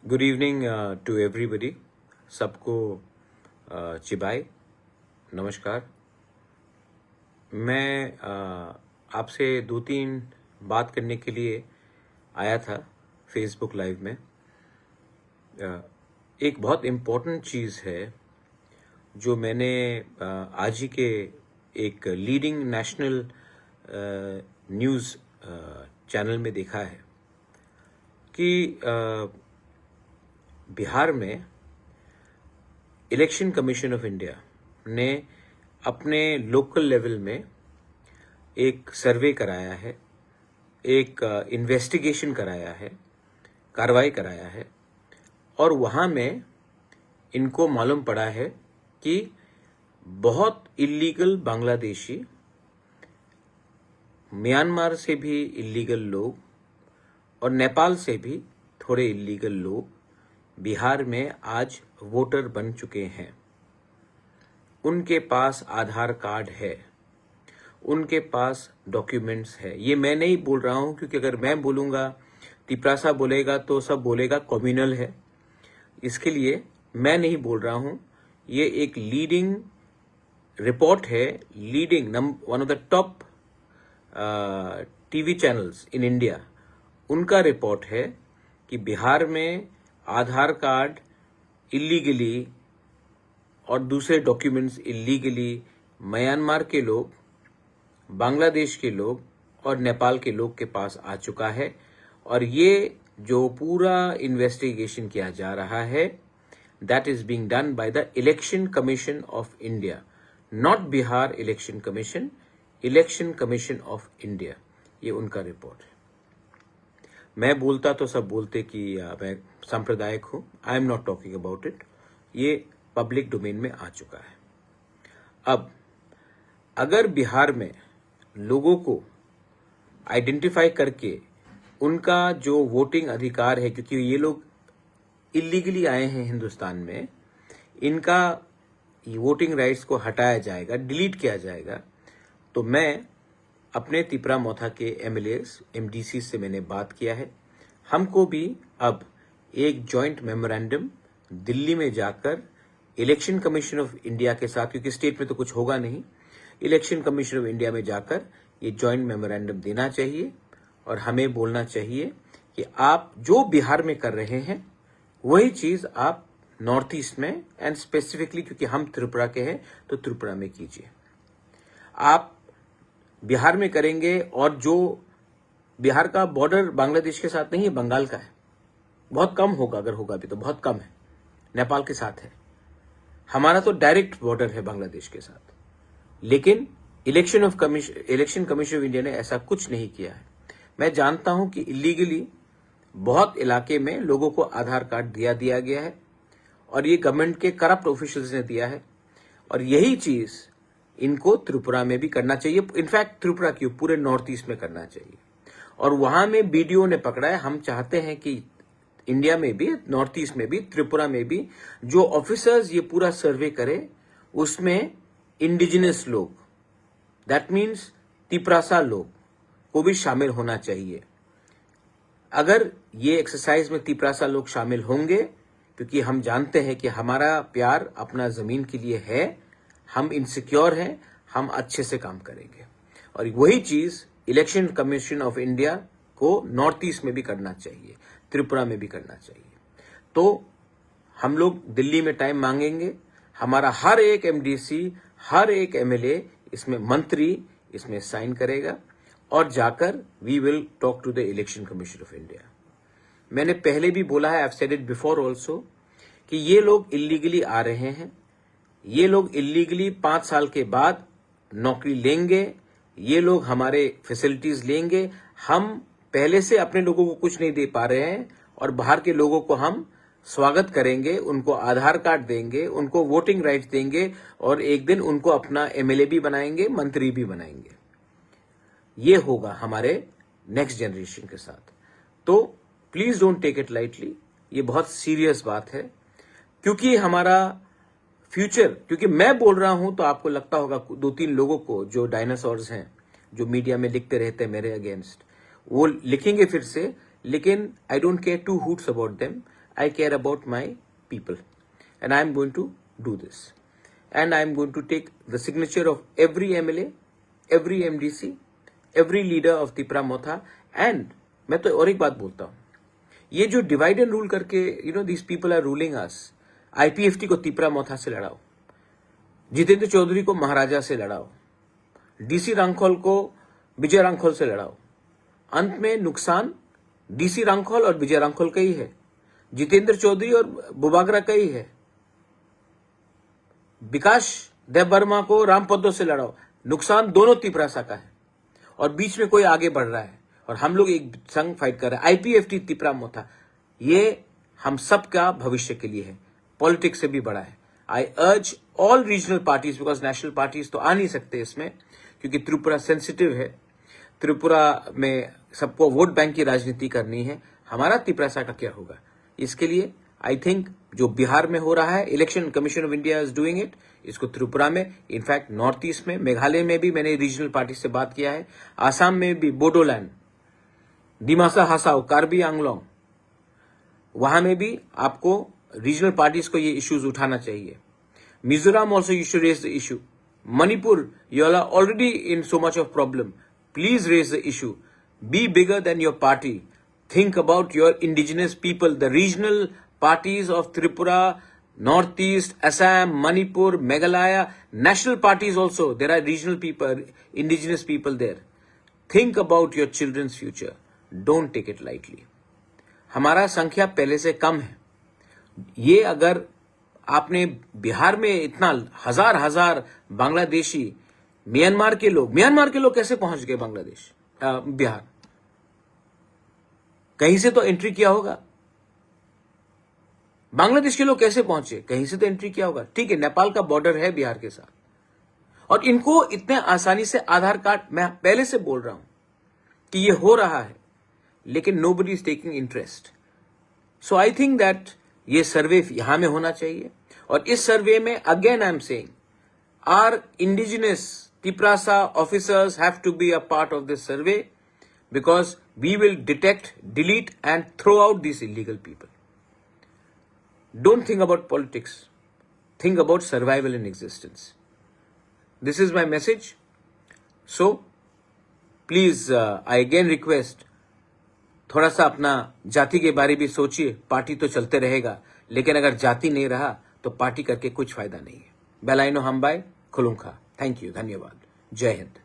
Good evening to everybody. सबको चिबाई नमस्कार। मैं आपसे दो तीन बात करने के लिए आया था फेसबुक लाइव में। एक बहुत इम्पोर्टेंट चीज़ है जो मैंने आज ही के एक लीडिंग नेशनल न्यूज़ चैनल में देखा है कि बिहार में इलेक्शन कमीशन ऑफ इंडिया ने अपने लोकल लेवल में एक सर्वे कराया है, एक इन्वेस्टिगेशन कराया है, कार्रवाई कराया है और वहाँ में इनको मालूम पड़ा है कि बहुत इल्लीगल बांग्लादेशी, म्यांमार से भी इल्लीगल लोग और नेपाल से भी थोड़े इल्लीगल लोग बिहार में आज वोटर बन चुके हैं। उनके पास आधार कार्ड है, उनके पास डॉक्यूमेंट्स है। ये मैं नहीं बोल रहा हूं क्योंकि अगर मैं बोलूंगा, तिपरासा बोलेगा तो सब बोलेगा कम्युनल है। इसके लिए मैं नहीं बोल रहा हूं। ये एक लीडिंग रिपोर्ट है, leading one of the top TV channels in India, उनका रिपोर्ट है कि बिहार में आधार कार्ड इल्लीगली और दूसरे डॉक्यूमेंट्स इल्लीगली म्यांमार के लोग, बांग्लादेश के लोग और नेपाल के लोग के पास आ चुका है। और ये जो पूरा इन्वेस्टिगेशन किया जा रहा है, that is being done by the election commission of India, not Bihar election commission, election commission of India. ये उनका रिपोर्ट है। मैं बोलता तो सब बोलते कि मैं सांप्रदायिक हूं। I am not talking about it. ये पब्लिक डोमेन में आ चुका है। अब अगर बिहार में लोगों को आइडेंटिफाई करके उनका जो वोटिंग अधिकार है, क्योंकि ये लोग इलीगली आए हैं हिंदुस्तान में, इनका वोटिंग राइट्स को हटाया जाएगा, डिलीट किया जाएगा, तो मैं अपने तिपरा मोथा के एमएलएस, एमडीसी से मैंने बात किया है। हमको भी अब एक जॉइंट मेमोरेंडम दिल्ली में जाकर इलेक्शन कमीशन ऑफ इंडिया के साथ, क्योंकि स्टेट में तो कुछ होगा नहीं, इलेक्शन कमीशन ऑफ इंडिया में जाकर ये जॉइंट मेमोरेंडम देना चाहिए और हमें बोलना चाहिए कि आप जो बिहार में कर रहे हैं वही चीज आप नॉर्थ ईस्ट में, एंड स्पेसिफिकली क्योंकि हम त्रिपुरा के हैं तो त्रिपुरा में कीजिए। आप बिहार में करेंगे और जो बिहार का बॉर्डर बांग्लादेश के साथ नहीं है, बंगाल का है, बहुत कम होगा, अगर होगा भी तो बहुत कम है, नेपाल के साथ है। हमारा तो डायरेक्ट बॉर्डर है बांग्लादेश के साथ। लेकिन इलेक्शन कमीशन ऑफ इंडिया ने ऐसा कुछ नहीं किया है। मैं जानता हूं कि इलीगली बहुत इलाके में लोगों को आधार कार्ड दिया गया है और ये गवर्नमेंट के करप्ट ऑफिशियल्स ने दिया है और यही चीज इनको त्रिपुरा में भी करना चाहिए। इनफैक्ट त्रिपुरा क्यों, पूरे नॉर्थ ईस्ट में करना चाहिए। और वहां में बीडीओ ने पकड़ा है। हम चाहते हैं कि इंडिया में भी, नॉर्थ ईस्ट में भी, त्रिपुरा में भी जो ऑफिसर्स ये पूरा सर्वे करे उसमें इंडिजिनस लोग, दैट मीन्स तिपरासा लोग को भी शामिल होना चाहिए। अगर ये एक्सरसाइज में तिपरासा लोग शामिल होंगे, क्योंकि हम जानते हैं कि हमारा प्यार अपना जमीन के लिए है, हम इनसिक्योर हैं, हम अच्छे से काम करेंगे। और वही चीज इलेक्शन कमीशन ऑफ इंडिया को नॉर्थ ईस्ट में भी करना चाहिए, त्रिपुरा में भी करना चाहिए। तो हम लोग दिल्ली में टाइम मांगेंगे। हमारा हर एक एमडीसी, हर एक एमएलए, इसमें मंत्री इसमें साइन करेगा और जाकर we will talk to the election commission of India. मैंने पहले भी बोला है, I have said it before also, कि ये लोग इलीगली आ रहे हैं। ये लोग इलीगली 5 साल के बाद नौकरी लेंगे, ये लोग हमारे फैसिलिटीज लेंगे। हम पहले से अपने लोगों को कुछ नहीं दे पा रहे हैं और बाहर के लोगों को हम स्वागत करेंगे, उनको आधार कार्ड देंगे, उनको वोटिंग राइट्स देंगे और एक दिन उनको अपना एमएलए भी बनाएंगे, मंत्री भी बनाएंगे। ये होगा हमारे नेक्स्ट जनरेशन के साथ। तो please don't take it lightly. ये बहुत सीरियस बात है, क्योंकि हमारा फ्यूचर, क्योंकि मैं बोल रहा हूं तो आपको लगता होगा 2-3 लोगों को जो डायनासोर्स हैं, जो मीडिया में लिखते रहते हैं मेरे अगेंस्ट, वो लिखेंगे फिर से, लेकिन I don't care two hoots about them. I care about my people, and I am going to do this. And I am going to take the signature of every MLA, every MDC, every leader of Tipra Motha. And मैं तो और एक बात बोलता हूँ, ये जो divide and rule करके these people are ruling us, IPFT को तिपरा मोथा से लड़ाओ, जितेंद्र चौधरी को महाराजा से लड़ाओ, डीसी रांखोल को विजय रांखोल से लड़ाओ. अंत में नुकसान डीसी रांखोल और विजय रांखोल का ही है, जितेंद्र चौधरी और बुबागरा का ही है. विकास देव वर्मा को रामपद्दो से लड़ाओ, नुकसान दोनों तिपरासा का है. और बीच में कोई आगे बढ़ रहा है और हम लोग एक संग फाइट कर रहे हैं. आईपीएफटी तिपरा मोथा, ये हम सब का भविष्य के लिए है, पॉलिटिक्स से भी बड़ा है. I urge all regional parties, because national parties तो आ नहीं सकते इसमें, क्योंकि त्रिपुरा सेंसिटिव है. त्रिपुरा में सबको वोट बैंक की राजनीति करनी है. हमारा तिपरासा का क्या होगा, इसके लिए आई थिंक जो बिहार में हो रहा है, election commission of India is doing it, इसको त्रिपुरा में, इनफैक्ट नॉर्थ ईस्ट में, मेघालय में भी मैंने रीजनल पार्टी से बात किया है, आसाम में भी, बोडोलैंड, दिमासा हासाओ, कार्बी आंगलोंग, वहां में भी आपको रीजनल पार्टीज को ये इश्यूज उठाना चाहिए. Mizoram also you should raise the issue. Manipur, you are already in so much of problem. Please raise the issue. Be bigger than your party. Think about your indigenous people. The regional parties of Tripura, Northeast, Assam, Manipur, Meghalaya, national parties also. There are regional people, indigenous people there. Think about your children's future. Don't take it lightly. हमारा संख्या पहले से कम है. ये अगर आपने बिहार में इतना हजार बांग्लादेशी, म्यांमार के लोग कैसे पहुंच गए बांग्लादेश, बिहार? कहीं से तो एंट्री किया होगा. बांग्लादेश के लोग कैसे पहुंचे? कहीं से तो एंट्री किया होगा. ठीक है, नेपाल का बॉर्डर है बिहार के साथ, और इनको इतने आसानी से आधार कार्ड, मैं पहले से बोल रहा हूं कि ये हो रहा है, लेकिन nobody is taking interest. So I think that ये सर्वे यहां में होना चाहिए. और इस सर्वे में again I am saying, our indigenous Tiprasa officers have to be a part of this survey, because we will detect, delete and throw out these illegal people. Don't think about politics. Think about survival and existence. This is my message. So, please, I again request, थोड़ा सा अपना जाति के बारे भी सोचिए. Party तो चलते रहेगा, लेकिन अगर जाति नहीं रहा तो पार्टी करके कुछ फायदा नहीं है. बेलाइनो हमबाई खुलुंखा. थैंक यू, धन्यवाद. जय हिंद.